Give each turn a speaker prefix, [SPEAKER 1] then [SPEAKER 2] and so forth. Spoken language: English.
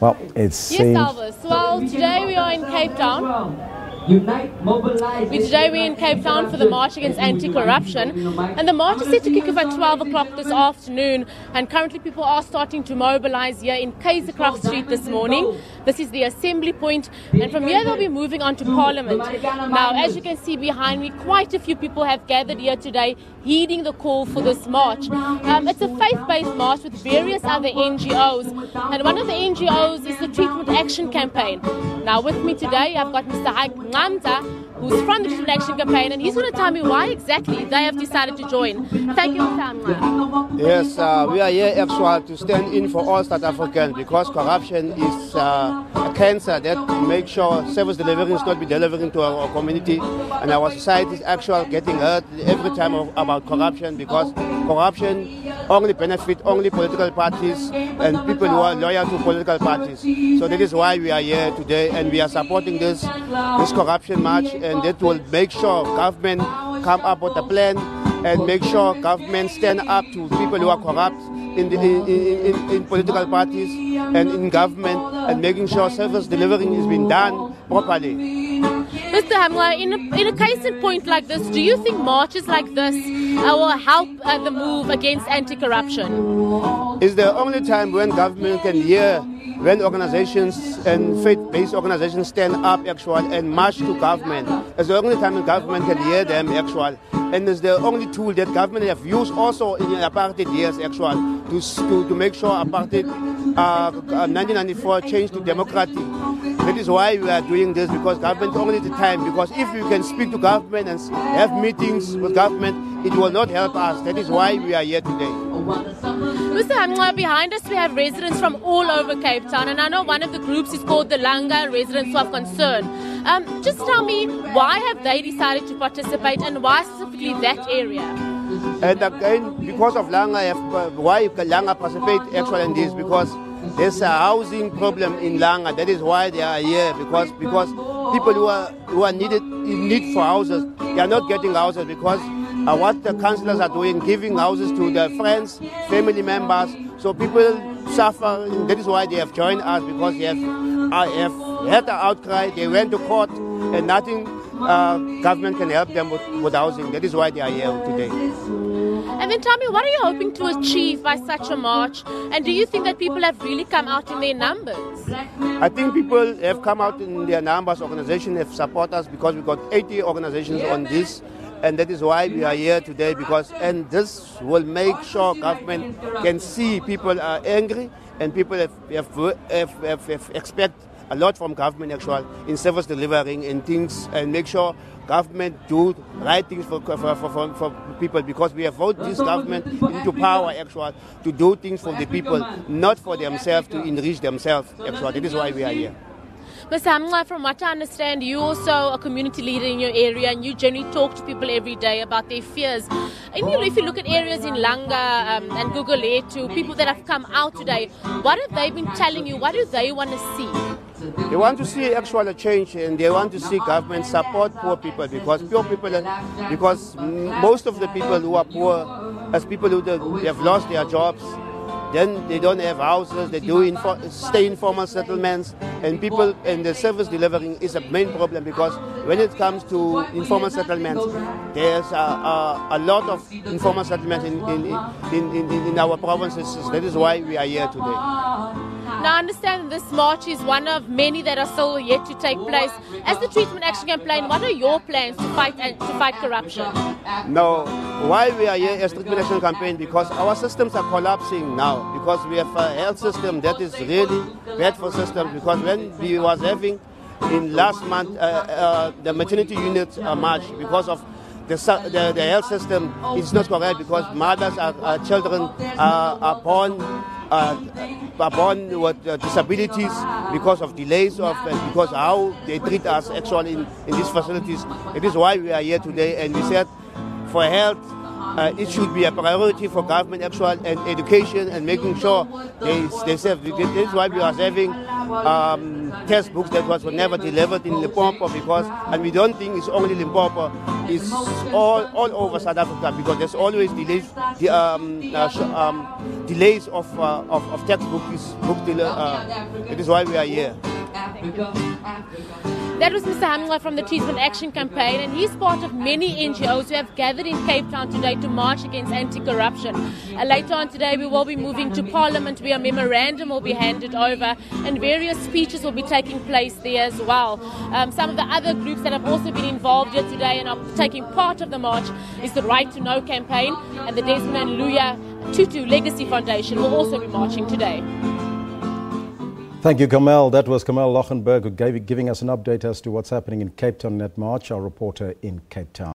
[SPEAKER 1] Well, it's
[SPEAKER 2] yes, Elvis. Well, today we are in Cape Town. Today we're in Cape Town for the March Against Anti-Corruption, and the march is set to kick off at 12 o'clock this afternoon, and currently people are starting to mobilize here in Keizersgracht Street this morning. This is the assembly point, and from here they'll be moving on to Parliament. Now, as you can see behind me, quite a few people have gathered here today heeding the call for this march. It's a faith-based march with various other NGOs, and one of the NGOs is the Treatment Action Campaign. Now with me today I've got Mr. Ngamta, who's from the Treatment Action Campaign, and he's going to tell me why exactly they have decided to join. Thank you, Mr. Ngamta.
[SPEAKER 3] Yes, we are here actually to stand in for all South Africans, because corruption is a cancer that makes sure service delivery is not be delivering to our community, and our society is actually getting hurt every time about corruption, because corruption only benefits only political parties and people who are loyal to political parties. So that is why we are here today, and we are supporting this corruption march, and that will make sure government come up with a plan and make sure government stand up to people who are corrupt in political parties and in government, and making sure service delivering is being done properly.
[SPEAKER 2] Mr. Hamler, in a case in point like this, do you think marches like this will help the move against anti-corruption?
[SPEAKER 3] It's the only time when government can hear, when organizations and faith-based organizations stand up actually and march to government. It's the only time when government can hear them actually. And it's the only tool that government have used also in apartheid years actually to make sure apartheid 1994 changed to democracy. That is why we are doing this, because government only the time, because if you can speak to government and have meetings with government, it will not help us. That is why we are here today.
[SPEAKER 2] Mr. Hamler, behind us we have residents from all over Cape Town, and I know one of the groups is called the Langa Residents of Concern. Just tell me, why have they decided to participate, and why specifically that area?
[SPEAKER 3] And again, because of Langa, why Langa participate actually in this, because there's a housing problem in Langa. That is why they are here, because people who are in need for houses, they are not getting houses, because what the councillors are doing, giving houses to their friends, family members, so people suffer. That is why they have joined us, because they have had an outcry, they went to court, and nothing government can help them with housing. That is why they are here today.
[SPEAKER 2] And then tell me, what are you hoping to achieve by such a march? And do you think that people have really come out in their numbers?
[SPEAKER 3] I think people have come out in their numbers. Organizations have supported us, because we've got 80 organizations on this. And that is why we are here today, and this will make sure government can see people are angry, and people expect a lot from government actually in service delivering and things, and make sure government do right things for people, because we have voted this government into power actually to do things for the people, not for themselves, to enrich themselves actually. That is why we are here.
[SPEAKER 2] Ms. Hamler, from what I understand, you're also a community leader in your area, and you generally talk to people every day about their fears. And if you look at areas in Langa and Gugulethu, people that have come out today, what have they been telling you? What do they want to see?
[SPEAKER 3] They want to see actual change, and they want to see government support poor people, because because most of the people who are poor, as people who have lost their jobs, then they don't have houses, they do stay in informal settlements, and people, and the service delivering is a main problem, because when it comes to informal settlements, there's a lot of informal settlements in our provinces. That is why we are here today.
[SPEAKER 2] Now, I understand this march is one of many that are still yet to take place. As the Treatment Action Campaign, what are your plans to fight corruption?
[SPEAKER 3] No, why we are here as Treatment Action Campaign? Because our systems are collapsing now. Because we have a health system that is really bad for systems. Because when we was having in last month the maternity units march, because of the health system is not correct, because mothers children are born with disabilities because of delays because how they treat us actually in these facilities. It is why we are here today, and we said for health it should be a priority for government actual and education and making sure they serve. This is why we are having textbooks that were never delivered in Limpopo, and we don't think it's only Limpopo. is all over South Africa, because there's always delays. Delays of textbooks. It is why we are here.
[SPEAKER 2] That was Mr. Hamla from the Treatment Action Campaign, and he's part of many NGOs who have gathered in Cape Town today to march against anti-corruption. Later on today we will be moving to Parliament, where a memorandum will be handed over and various speeches will be taking place there as well. Some of the other groups that have also been involved here today and are taking part of the march is the Right to Know campaign, and the Desmond and Luya Tutu Legacy Foundation will also be marching today.
[SPEAKER 1] Thank you, Carmel. That was Carmel Loggenberg giving us an update as to what's happening in Cape Town at March, our reporter in Cape Town.